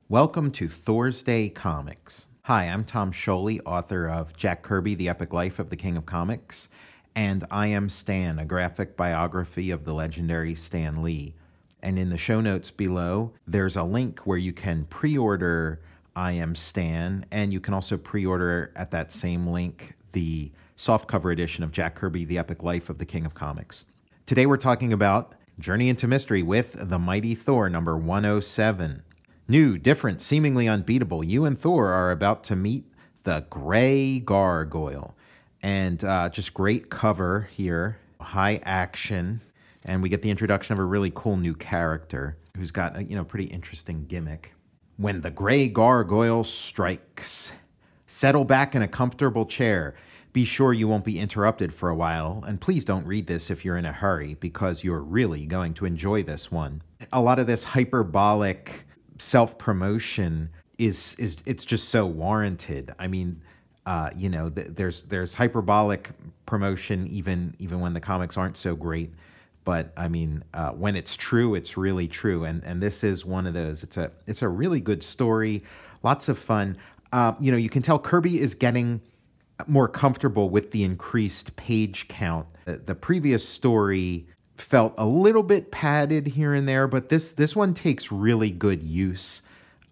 Welcome to THORsday Comics. Hi, I'm Tom Scioli, author of Jack Kirby, The Epic Life of the King of Comics, and I Am Stan, a graphic biography of the legendary Stan Lee. And in the show notes below, there's a link where you can pre-order I Am Stan, and you can also pre-order at that same link the softcover edition of Jack Kirby, The Epic Life of the King of Comics. Today we're talking about Journey into Mystery with the Mighty Thor, number 107. New, different, seemingly unbeatable. You and Thor are about to meet the Grey Gargoyle. And just great cover here, high action. And we get the introduction of a really cool new character who's got a pretty interesting gimmick. When the Grey Gargoyle strikes, settle back in a comfortable chair. Be sure you won't be interrupted for a while. And please don't read this if you're in a hurry, because you're really going to enjoy this one. A lot of this hyperbolic self-promotion it's just so warranted. I mean, there's hyperbolic promotion even when the comics aren't so great. But I mean, when it's true, it's really true. And this is one of those. It's a really good story, lots of fun. You can tell Kirby is getting more comfortable with the increased page count. The previous story felt a little bit padded here and there, but this one takes really good use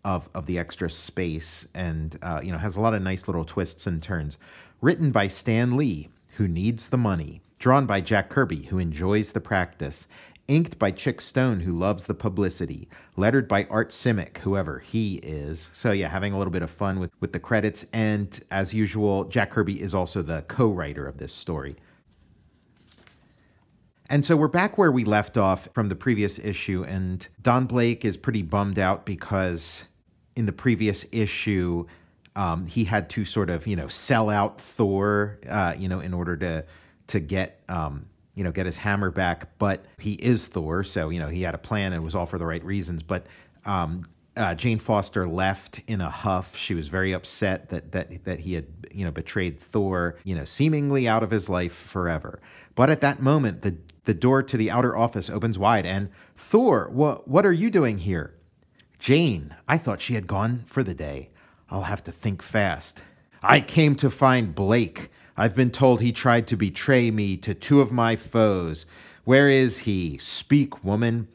of the extra space and has a lot of nice little twists and turns. Written by Stan Lee, who needs the money. Drawn by Jack Kirby, who enjoys the practice. Inked by Chick Stone, who loves the publicity. Lettered by Art Simic, whoever he is. So yeah, having a little bit of fun with the credits. And as usual, Jack Kirby is also the co-writer of this story. And so we're back where we left off from the previous issue, and Don Blake is pretty bummed out because in the previous issue, he had to sort of, sell out Thor, in order to get, get his hammer back. But he is Thor, so, he had a plan and it was all for the right reasons. But Jane Foster left in a huff. She was very upset that he had, betrayed Thor, seemingly out of his life forever. But at that moment, the door to the outer office opens wide, and Thor, what are you doing here? Jane, I thought she had gone for the day. I'll have to think fast. I came to find Blake. I've been told he tried to betray me to two of my foes. Where is he? Speak, woman.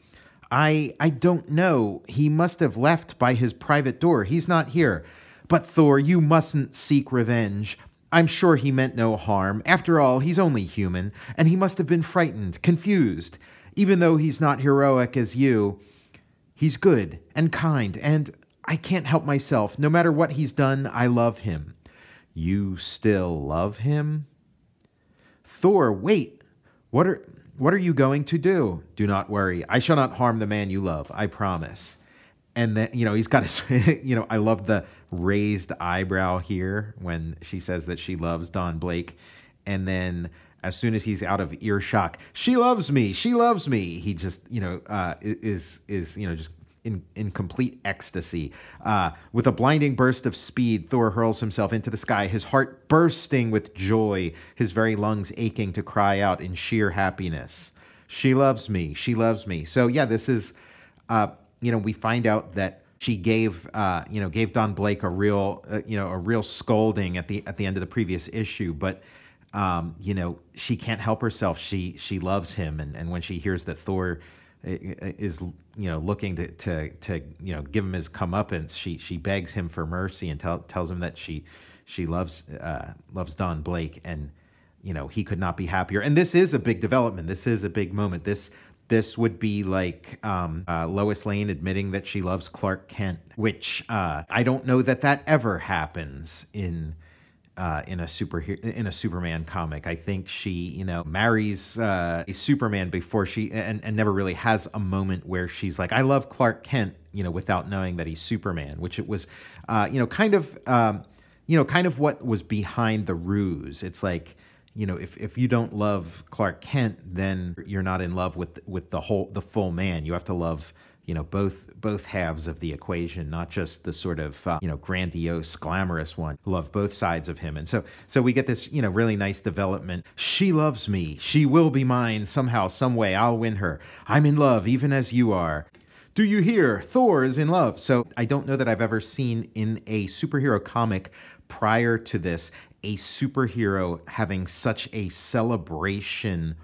I don't know. He must have left by his private door. He's not here. But Thor, you mustn't seek revenge. I'm sure he meant no harm. After all, he's only human, and he must have been frightened, confused. Even though he's not heroic as you, he's good and kind, and I can't help myself. No matter what he's done, I love him. You still love him? Thor, wait. What are you going to do? Do not worry. I shall not harm the man you love, I promise. And then, he's got his, I love the raised eyebrow here when she says that she loves Don Blake. And then as soon as he's out of earshot, she loves me, he just, is just in complete ecstasy. With a blinding burst of speed, Thor hurls himself into the sky, his heart bursting with joy, his very lungs aching to cry out in sheer happiness. She loves me. So yeah, this is, we find out that she gave Don Blake a real scolding at the end of the previous issue, but she can't help herself. She loves him, and when she hears that Thor is looking to give him his comeuppance, she begs him for mercy and tells him that she loves Don Blake, and he could not be happier. And this is a big development. This is a big moment. This would be like Lois Lane admitting that she loves Clark Kent, which I don't know that ever happens in a Superman comic. I think she marries a Superman before she and never really has a moment where she's like, I love Clark Kent, without knowing that he's Superman, which it was kind of what was behind the ruse. It's like, if you don't love Clark Kent, then you're not in love with the full man. You have to love both halves of the equation, not just the sort of grandiose, glamorous one. Love both sides of him. And so we get this really nice development. She loves me. She will be mine somehow, some way. I'll win her. I'm in love, even as you are. "Do you hear? Thor is in love." So I don't know that I've ever seen in a superhero comic prior to this a superhero having such a celebration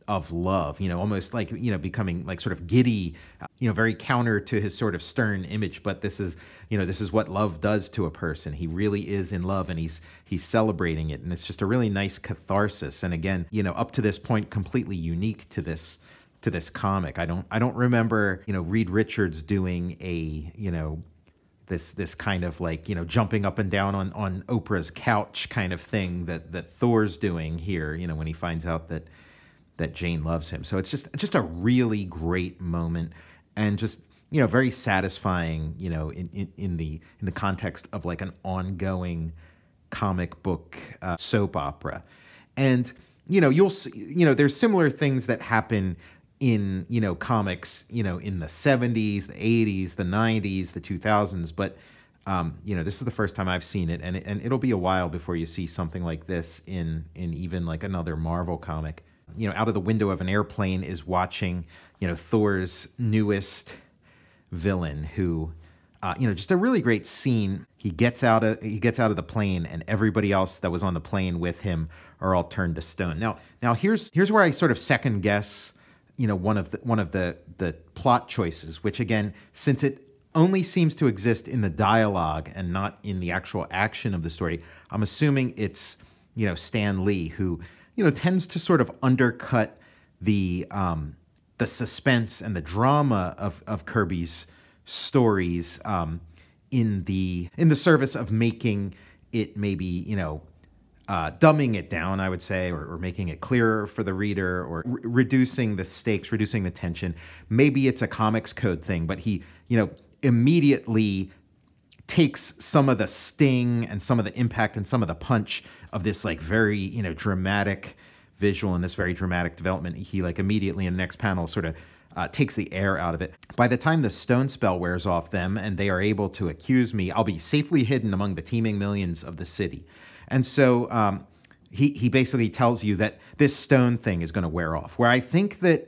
of love, almost like, becoming like sort of giddy, very counter to his sort of stern image. But this is what love does to a person. He really is in love, and he's celebrating it. And it's just a really nice catharsis. And again, up to this point, completely unique to this comic. I don't remember, Reed Richards doing a, this kind of like, jumping up and down on Oprah's couch kind of thing that Thor's doing here, when he finds out that Jane loves him. So it's just a really great moment, and just, very satisfying, in the context of like an ongoing comic book soap opera. And, you'll see, there's similar things that happen in, comics, in the 70s, the 80s, the 90s, the 2000s. But, this is the first time I've seen it, and it'll be a while before you see something like this in even like another Marvel comic. Out of the window of an airplane is watching, Thor's newest villain, who, just a really great scene. He gets out of the plane, and everybody else that was on the plane with him are all turned to stone. Now here's where I sort of second guess, one of the plot choices, which again, since it only seems to exist in the dialogue and not in the actual action of the story, I'm assuming it's, Stan Lee, who, tends to sort of undercut the suspense and the drama of Kirby's stories in the service of making it maybe, dumbing it down, I would say, or making it clearer for the reader, or reducing the stakes, reducing the tension. Maybe it's a comics code thing, but he, immediately takes some of the sting and some of the impact and some of the punch of this like very, dramatic visual and this very dramatic development. He like immediately in the next panel sort of takes the air out of it. By the time the stone spell wears off them and they are able to accuse me, I'll be safely hidden among the teeming millions of the city. And so he basically tells you that this stone thing is going to wear off, where I think that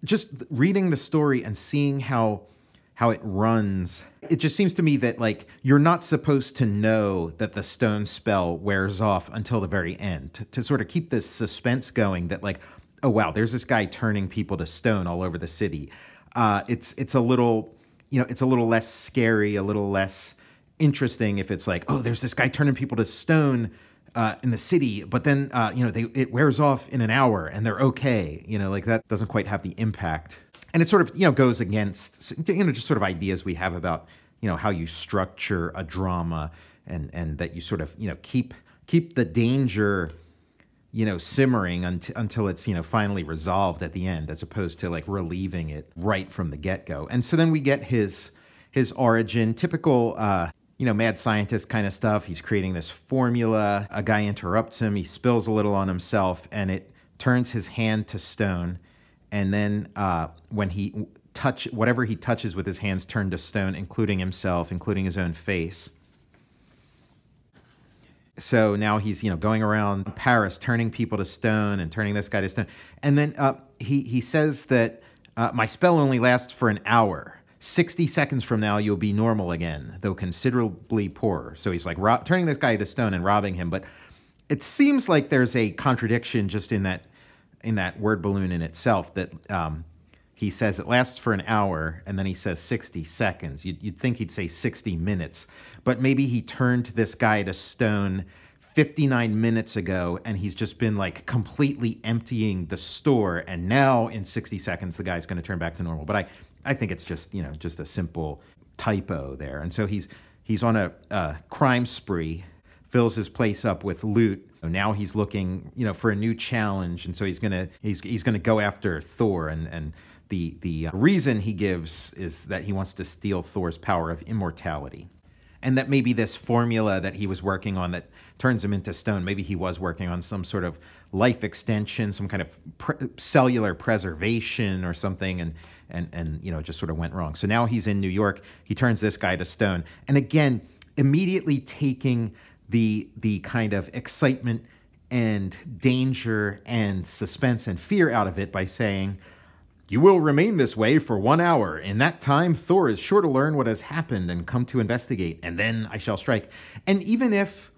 just reading the story and seeing how it runs, it just seems to me that like you're not supposed to know that the stone spell wears off until the very end, to sort of keep this suspense going that like, oh wow, there's this guy turning people to stone all over the city. It's a little, it's a little less scary, a little less interesting if it's like, oh, there's this guy turning people to stone in the city, but then it wears off in an hour and they're okay. Like that doesn't quite have the impact. And it sort of, goes against, just sort of ideas we have about, how you structure a drama, and that you sort of, keep the danger, simmering until it's, finally resolved at the end, as opposed to like relieving it right from the get-go. And so then we get his origin, typical, mad scientist kind of stuff. He's creating this formula. A guy interrupts him. He spills a little on himself, and it turns his hand to stone. And then when whatever he touches with his hands turn to stone, including himself, including his own face. So now he's, going around Paris, turning people to stone and turning this guy to stone. And then he says that my spell only lasts for an hour. 60 seconds from now, you'll be normal again, though considerably poorer. So he's like turning this guy to stone and robbing him. But it seems like there's a contradiction just in that word balloon in itself, that he says it lasts for an hour, and then he says 60 seconds. You'd think he'd say 60 minutes, but maybe he turned this guy to stone 59 minutes ago, and he's just been like completely emptying the store, and now in 60 seconds, the guy's going to turn back to normal. But I think it's just, just a simple typo there. And so he's on a crime spree, fills his place up with loot. Now he's looking, for a new challenge, and so he's gonna go after Thor, and the reason he gives is that he wants to steal Thor's power of immortality, and that maybe this formula that he was working on that turns him into stone, maybe he was working on some sort of life extension, some kind of cellular preservation or something, and it just sort of went wrong. So now he's in New York. He turns this guy to stone, and again, immediately taking the kind of excitement and danger and suspense and fear out of it by saying, You will remain this way for 1 hour. In that time, Thor is sure to learn what has happened and come to investigate, and then I shall strike. And even if,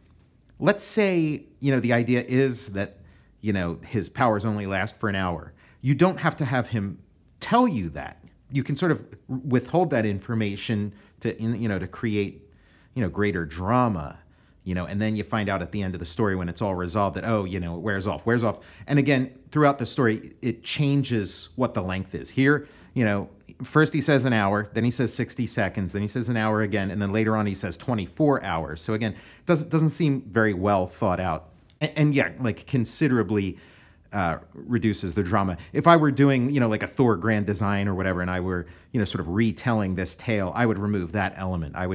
let's say, the idea is that, his powers only last for an hour, you don't have to have him tell you that. You can sort of withhold that information to create, greater drama. And then you find out at the end of the story when it's all resolved that, it wears off. And again, throughout the story, it changes what the length is. Here, first he says an hour, then he says 60 seconds, then he says an hour again, and then later on he says 24 hours. So again, doesn't seem very well thought out. And yeah, like considerably reduces the drama. If I were doing, like a Thor grand design or whatever, and I were, sort of retelling this tale, I would remove that element. I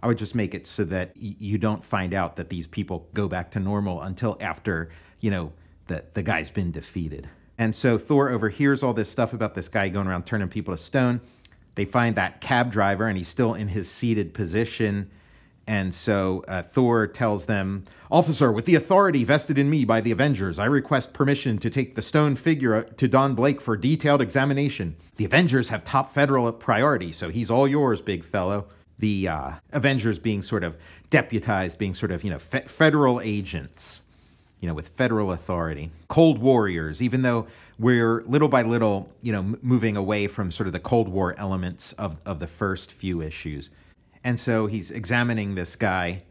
would just make it so that you don't find out that these people go back to normal until after, the guy's been defeated. And so Thor overhears all this stuff about this guy going around turning people to stone. They find that cab driver, and he's still in his seated position. And so Thor tells them, "Officer, with the authority vested in me by the Avengers, I request permission to take the stone figure to Don Blake for detailed examination. The Avengers have top federal priority, so he's all yours, big fellow." The Avengers being sort of deputized, being sort of, federal agents, with federal authority. Cold warriors, even though we're little by little, moving away from sort of the Cold War elements of the first few issues. And so he's examining this guy.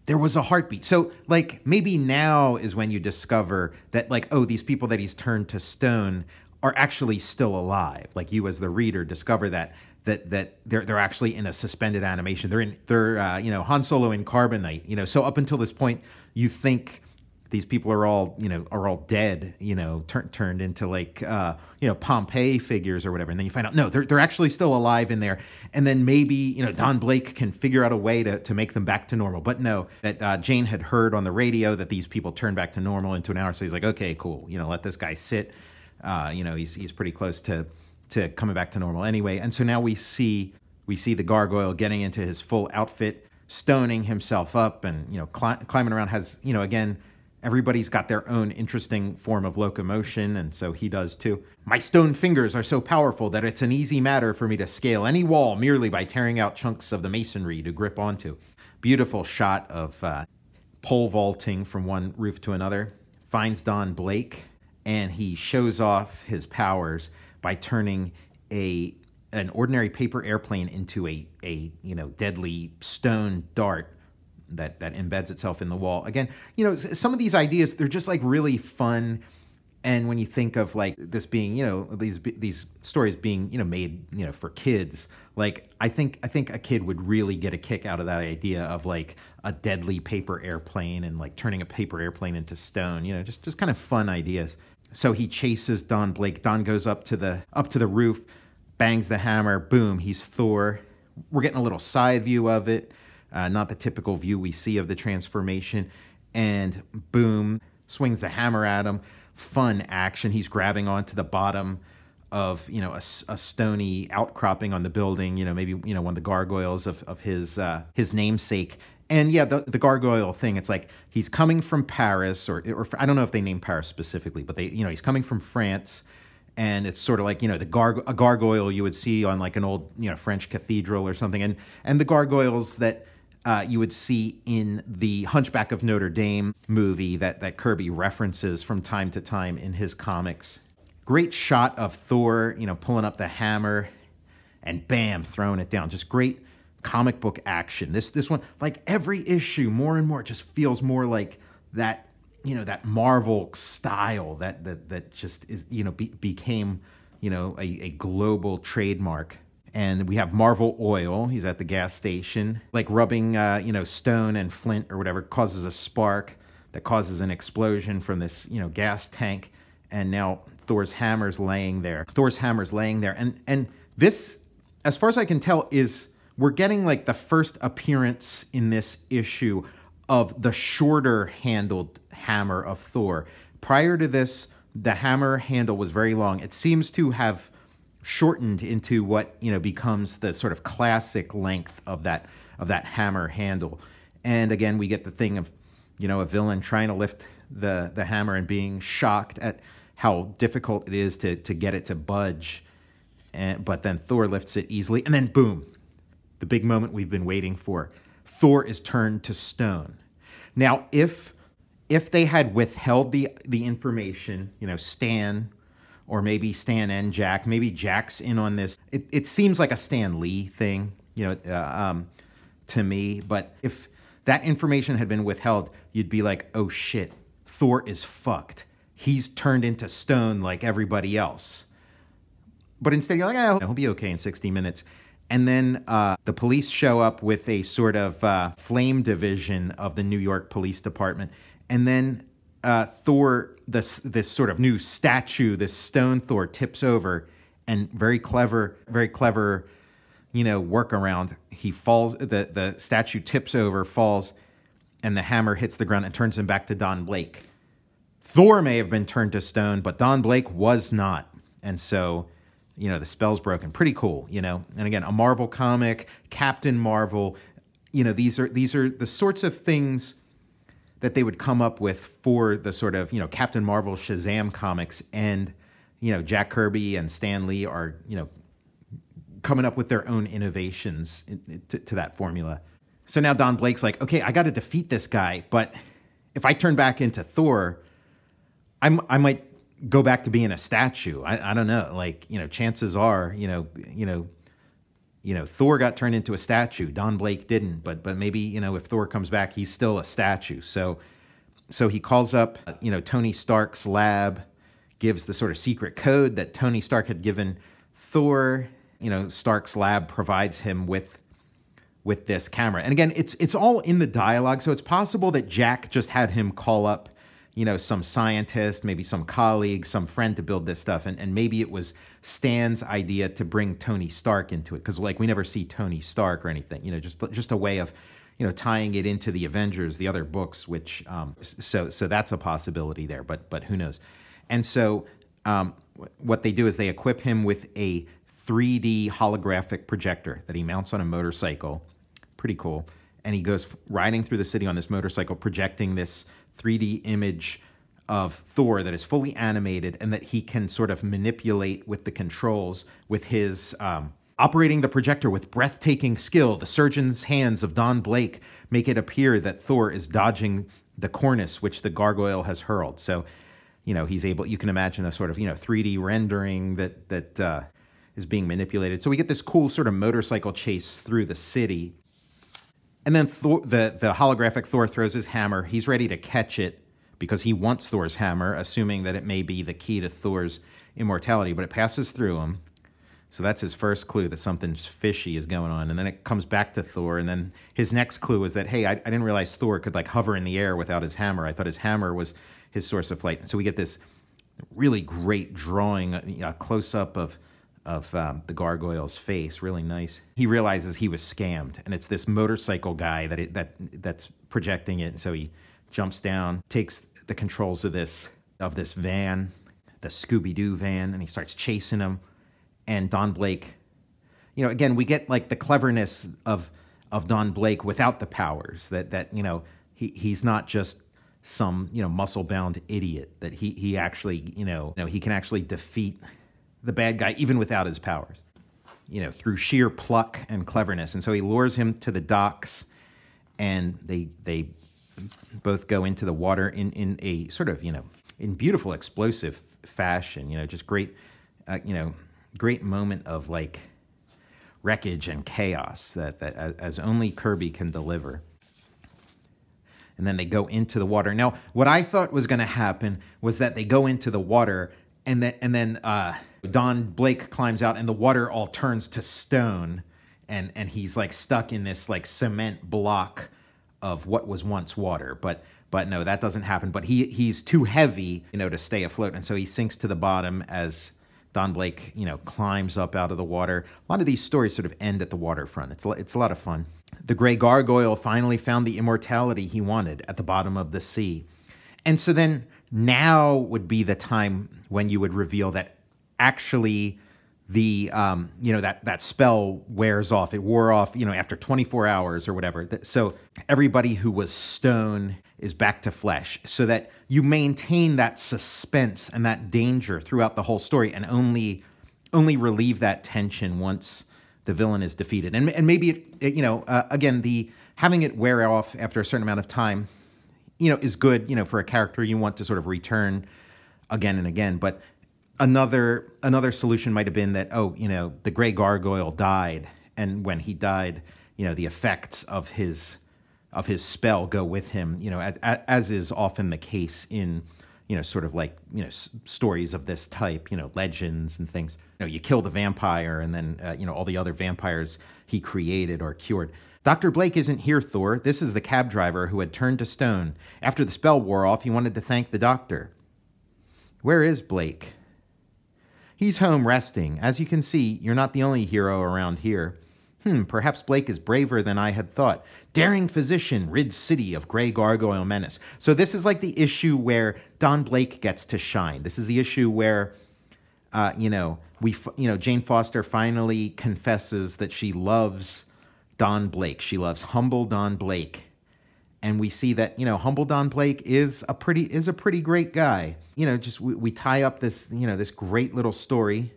There was a heartbeat. So, like, maybe now is when you discover that, like, these people that he's turned to stone are actually still alive. Like, you as the reader discover that they're actually in a suspended animation. They're Han Solo in carbonite. So up until this point, you think these people are all dead. Turned into like Pompeii figures or whatever. And then you find out no, they're actually still alive in there. And then maybe Don Blake can figure out a way to make them back to normal. But no, that Jane had heard on the radio that these people turned back to normal into an hour. So he's like, okay, cool. Let this guy sit. He's pretty close to coming back to normal anyway. And so now we see the gargoyle getting into his full outfit, stoning himself up and, climbing around. Has, again, everybody's got their own interesting form of locomotion, and so he does too. "My stone fingers are so powerful that it's an easy matter for me to scale any wall merely by tearing out chunks of the masonry to grip onto." Beautiful shot of pole vaulting from one roof to another. Finds Don Blake, and he shows off his powers by turning an ordinary paper airplane into a deadly stone dart that embeds itself in the wall. Again, some of these ideas, they're just like really fun. And when you think of like this being, these stories being, made, for kids, like I think a kid would really get a kick out of that idea of like a deadly paper airplane and like turning a paper airplane into stone, just kind of fun ideas. So he chases Don Blake. Don goes up to the roof, bangs the hammer, boom, he's Thor. We're getting a little side view of it, not the typical view we see of the transformation. And boom, swings the hammer at him. Fun action. He's grabbing onto the bottom of, a stony outcropping on the building, maybe, one of the gargoyles of his namesake. And yeah, the gargoyle thing, it's like he's coming from Paris, or I don't know if they name Paris specifically, but he's coming from France, and it's sort of like, a gargoyle you would see on like an old, French cathedral or something. And the gargoyles that you would see in the Hunchback of Notre Dame movie that Kirby references from time to time in his comics. Great shot of Thor, pulling up the hammer and bam, throwing it down. Just great comic book action. This one, like every issue, more and more, just feels more like that, that Marvel style that just is, became, a global trademark. And we have Marvel Oil. He's at the gas station, like rubbing, stone and flint or whatever, causes a spark that causes an explosion from this, gas tank. And now Thor's hammer's laying there. And this, as far as I can tell, we're getting like the first appearance in this issue of the shorter handled hammer of Thor. Prior to this, the hammer handle was very long. It seems to have shortened into what, becomes the sort of classic length of that hammer handle. And again, we get the thing of, a villain trying to lift the hammer and being shocked at how difficult it is to get it to budge. But then Thor lifts it easily, and then boom, the big moment we've been waiting for. Thor is turned to stone. Now, if they had withheld the information, Stan, or maybe Stan and Jack, maybe Jack's in on this. It seems like a Stan Lee thing, to me. But if that information had been withheld, you'd be like, oh shit, Thor is fucked. He's turned into stone like everybody else. But instead, you're like, oh, he'll be okay in 60 minutes. And then the police show up with a sort of flame division of the New York Police Department. And then Thor, this sort of new statue, this stone Thor, tips over, and very clever, workaround. He falls, the statue tips over, falls, and the hammer hits the ground and turns him back to Don Blake. Thor may have been turned to stone, but Don Blake was not. And so, the spell's broken. Pretty cool, And again, a Marvel comic, Captain Marvel, these are the sorts of things that they would come up with for the sort of, Captain Marvel, Shazam comics. And, Jack Kirby and Stan Lee are, coming up with their own innovations to that formula. So now Don Blake's like, okay, I got to defeat this guy. But if I turn back into Thor, I might go back to being a statue. I don't know. Like, chances are, Thor got turned into a statue. Don Blake didn't, but maybe, if Thor comes back, he's still a statue. So he calls up, Tony Stark's lab, gives the sort of secret code that Tony Stark had given Thor. Stark's lab provides him with this camera. And again, it's all in the dialogue. So it's possible that Jack just had him call up, some scientist, maybe some colleague, some friend to build this stuff. And maybe it was Stan's idea to bring Tony Stark into it. Because, we never see Tony Stark or anything. Just a way of, tying it into the Avengers, the other books, which, so that's a possibility there. But who knows? And so what they do is they equip him with a 3D holographic projector that he mounts on a motorcycle. Pretty cool. And he goes riding through the city on this motorcycle, projecting this 3D image of Thor that is fully animated and that he can sort of manipulate with the controls with his operating the projector with breathtaking skill. The surgeon's hands of Don Blake make it appear that Thor is dodging the cornice which the gargoyle has hurled. So, he's able, you can imagine a sort of, 3D rendering that is being manipulated. So we get this cool sort of motorcycle chase through the city. And then Thor, the holographic Thor throws his hammer. He's ready to catch it because he wants Thor's hammer, assuming that it may be the key to Thor's immortality, but it passes through him. So that's his first clue that something fishy is going on. And then it comes back to Thor. And then his next clue is that, hey, I didn't realize Thor could hover in the air without his hammer. I thought his hammer was his source of flight. And so we get this really great drawing, a close-up of the gargoyle's face, really nice. He realizes he was scammed, and it's this motorcycle guy that's projecting it. And so he jumps down, takes the controls of this van, the Scooby-Doo van, and he starts chasing him. And Don Blake, again, we get the cleverness of Don Blake without the powers. That he's not just some muscle-bound idiot. That he actually he can actually defeat the bad guy even without his powers, through sheer pluck and cleverness. And so he lures him to the docks, and they both go into the water in a sort of in beautiful explosive fashion. Just great great moment of wreckage and chaos that as only Kirby can deliver. And then they go into the water. Now, what I thought was going to happen was that they go into the water, and then Don Blake climbs out, and the water all turns to stone, and he's stuck in this cement block of what was once water. But no, that doesn't happen. But he's too heavy, to stay afloat, and so he sinks to the bottom as Don Blake, climbs up out of the water. A lot of these stories sort of end at the waterfront. It's a lot of fun. The Grey Gargoyle finally found the immortality he wanted at the bottom of the sea. And so then now would be the time when you would reveal that actually the, that spell wears off. It wore off, after 24 hours or whatever. So everybody who was stone is back to flesh, so that you maintain that suspense and that danger throughout the whole story, and only only relieve that tension once the villain is defeated. And maybe again, the having it wear off after a certain amount of time, is good, for a character you want to sort of return again and again. But another solution might have been that, the Grey Gargoyle died, and when he died, the effects of his spell go with him, as is often the case in, sort of like, stories of this type, legends and things. You kill the vampire, and then, all the other vampires he created or cured. Dr. Blake isn't here, Thor. This is the cab driver who had turned to stone. After the spell wore off, he wanted to thank the doctor. Where is Blake? He's home resting. As you can see, you're not the only hero around here. Perhaps Blake is braver than I had thought. Daring physician rids city of Grey Gargoyle menace. So this is like the issue where Don Blake gets to shine. This is the issue where, Jane Foster finally confesses that she loves Don Blake. She loves humble Don Blake. And we see that, humble Don Blake is a pretty great guy. We tie up this, this great little story.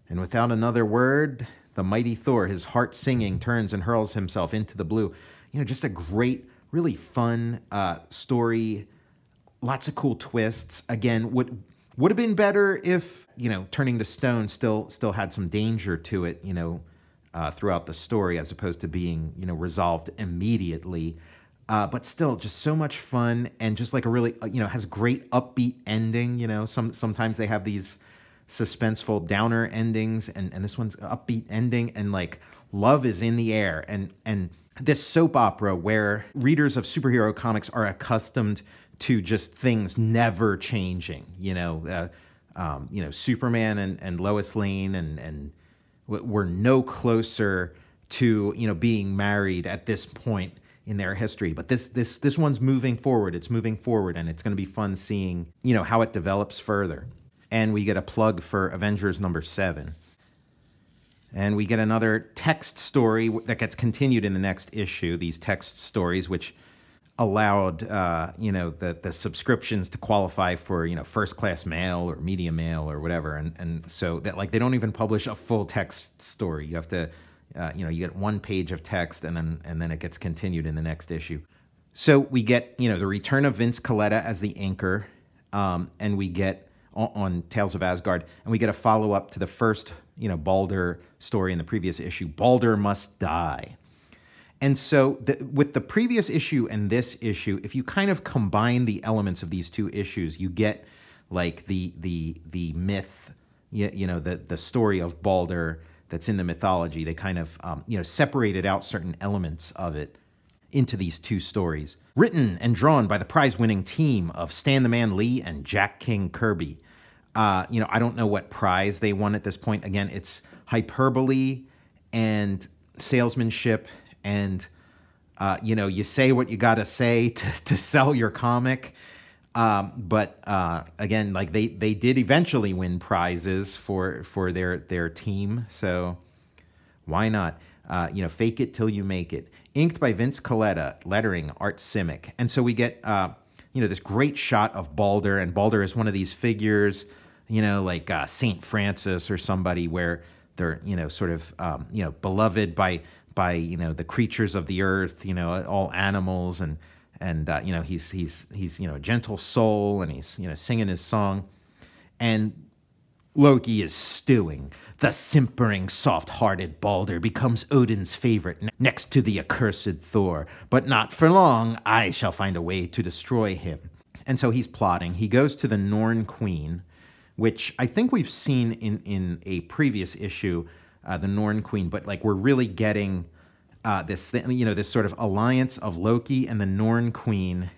And without another word, the mighty Thor, his heart singing, turns and hurls himself into the blue. Just a great, really fun story. Lots of cool twists. Again, would have been better if, turning to stone still had some danger to it, throughout the story, as opposed to being, resolved immediately. But still, just so much fun, and just like a really, has a great upbeat ending. Sometimes they have these suspenseful downer endings, and this one's upbeat ending, and like love is in the air. And this soap opera where readers of superhero comics are accustomed to just things never changing. Superman and Lois Lane and we're no closer to, being married at this point in their history. But this one's moving forward. It's moving forward, and it's going to be fun seeing, how it develops further. And we get a plug for Avengers number 7. And we get another text story that gets continued in the next issue. These text stories, which allowed, the subscriptions to qualify for, first-class mail or media mail or whatever. And so that, like, they don't even publish a full text story. You have to, you get one page of text, and then it gets continued in the next issue. So we get, the return of Vince Colletta as the inker, and we get on Tales of Asgard, and we get a follow-up to the first, Balder story in the previous issue. Balder must die. And so with the previous issue and this issue, if you kind of combine the elements of these two issues, you get like the myth, the story of Balder that's in the mythology. They kind of, separated out certain elements of it into these two stories. Written and drawn by the prize-winning team of Stan the Man Lee and Jack King Kirby. I don't know what prize they won at this point. Again, it's hyperbole and salesmanship, and you say what you got to say to sell your comic. But again, like they did eventually win prizes for their team, so why not? Fake it till you make it. Inked by Vince Colletta, lettering Art Simic. And so we get this great shot of Balder, and Balder is one of these figures, like Saint Francis or somebody, where they're sort of beloved by the creatures of the earth, all animals, and he's a gentle soul, and he's singing his song, and Loki is stewing. The simpering, soft-hearted Balder becomes Odin's favorite next to the accursed Thor, but not for long. I shall find a way to destroy him. And so he's plotting. He goes to the Norn Queen, which I think we've seen in a previous issue, the Norn Queen, but like we're really getting this thing, this sort of alliance of Loki and the Norn Queen,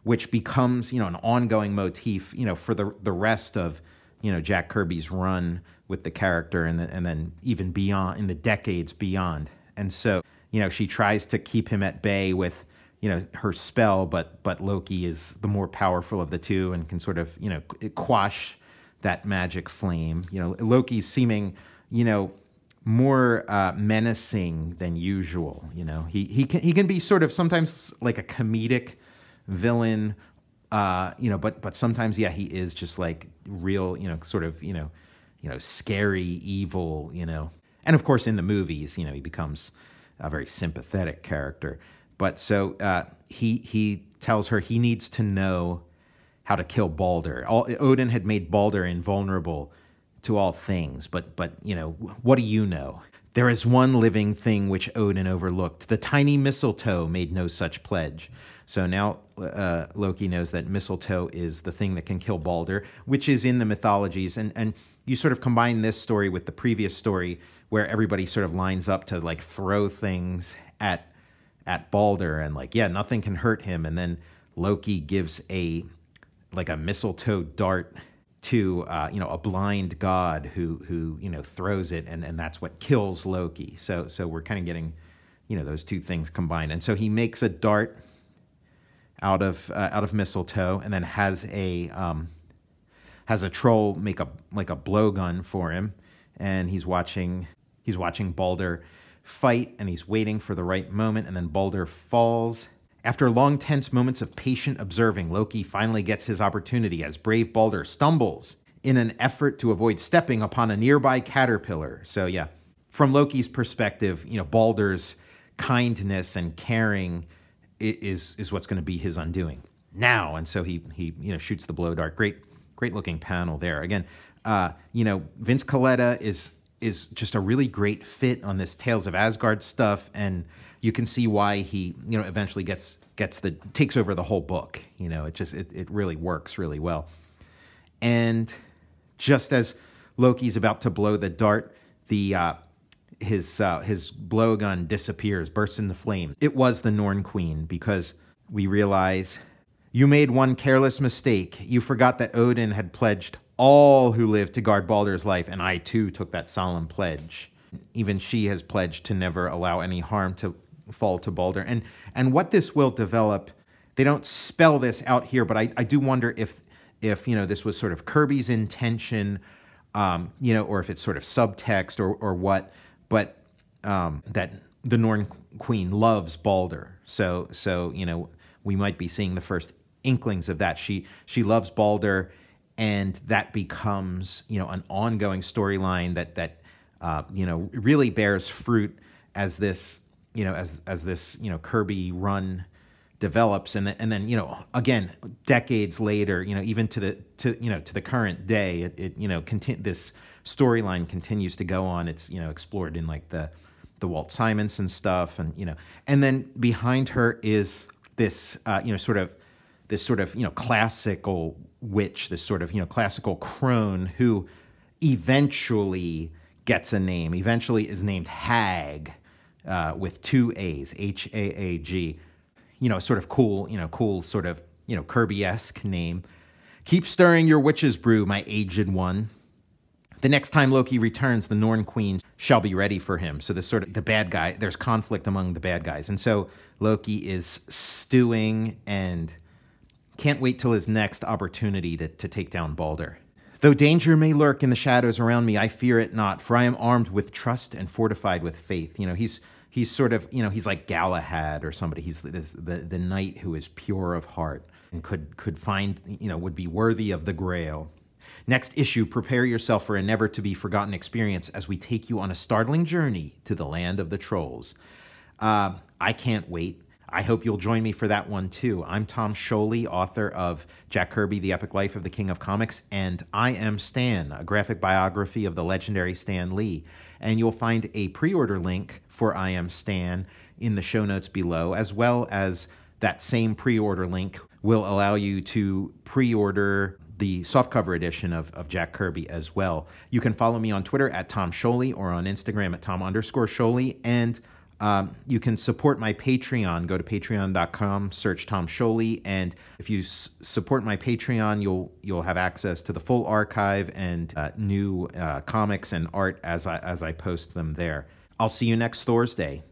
which becomes, an ongoing motif, for the rest of, Jack Kirby's run with the character, and then even beyond, in the decades beyond. And so, she tries to keep him at bay with, her spell, but Loki is the more powerful of the two and can sort of, quash that magic flame. Loki's seeming, more menacing than usual. He can be sort of sometimes like a comedic villain, but sometimes, yeah, he is just like real, sort of, scary, evil, And of course, in the movies, he becomes a very sympathetic character. But so he tells her he needs to know how to kill Balder. Odin had made Balder invulnerable to all things, but what do you know? There is one living thing which Odin overlooked. The tiny mistletoe made no such pledge. So now Loki knows that mistletoe is the thing that can kill Balder, which is in the mythologies. And you sort of combine this story with the previous story where everybody sort of lines up to like throw things at Balder and nothing can hurt him. And then Loki gives a mistletoe dart to a blind god who throws it, and that's what kills Loki. So we're kind of getting those two things combined. And so he makes a dart out of mistletoe, and then has a troll make a blowgun for him, and he's watching Balder fight, and he's waiting for the right moment, and then Balder falls. After long, tense moments of patient observing, Loki finally gets his opportunity as brave Balder stumbles in an effort to avoid stepping upon a nearby caterpillar. So yeah, from Loki's perspective, Balder's kindness and caring is what's going to be his undoing now. And so he shoots the blow dart. Great looking panel there. Again, Vince Colletta is just a really great fit on this Tales of Asgard stuff, and you can see why he, eventually takes over the whole book. It really works really well. And just as Loki's about to blow the dart, his blowgun disappears, bursts into flame. It was the Norn Queen, because we realize you made one careless mistake. You forgot that Odin had pledged all who live to guard Balder's life, and I too took that solemn pledge. Even she has pledged to never allow any harm to fall to Balder. And what this will develop, they don't spell this out here, but I do wonder if this was sort of Kirby's intention, or if it's sort of subtext or what, but that the Norn Queen loves Balder. So we might be seeing the first inklings of that. She loves Balder, and that becomes an ongoing storyline that really bears fruit as this as this Kirby run develops, and then again, decades later, even to the current day, this storyline continues to go on. It's explored in the Walt Simonson stuff, and then behind her is this sort of classical witch, this sort of classical crone who eventually gets a name. Eventually is named Hag, with two A's, Haag. Sort of cool sort of Kirby-esque name. Keep stirring your witch's brew, my aged one. The next time Loki returns, the Norn Queen shall be ready for him. So this sort of the bad guy, there's conflict among the bad guys. And so Loki is stewing and can't wait till his next opportunity to take down Balder. Though danger may lurk in the shadows around me, I fear it not, for I am armed with trust and fortified with faith. He's sort of, he's like Galahad or somebody. He's the knight who is pure of heart and could find, would be worthy of the Grail. Next issue, prepare yourself for a never-to-be-forgotten experience as we take you on a startling journey to the land of the trolls. I can't wait. I hope you'll join me for that one, too. I'm Tom Scioli, author of Jack Kirby, The Epic Life of the King of Comics, and I Am Stan, a graphic biography of the legendary Stan Lee. And you'll find a pre-order link for I Am Stan in the show notes below, as well as that same pre-order link will allow you to pre-order the softcover edition of Jack Kirby as well. You can follow me on Twitter at Tom Scioli or on Instagram at Tom_Scioli, and you can support my Patreon. Go to patreon.com, search Tom Scioli, and if you support my Patreon, you'll have access to the full archive and new comics and art as I post them there. I'll see you next Thursday.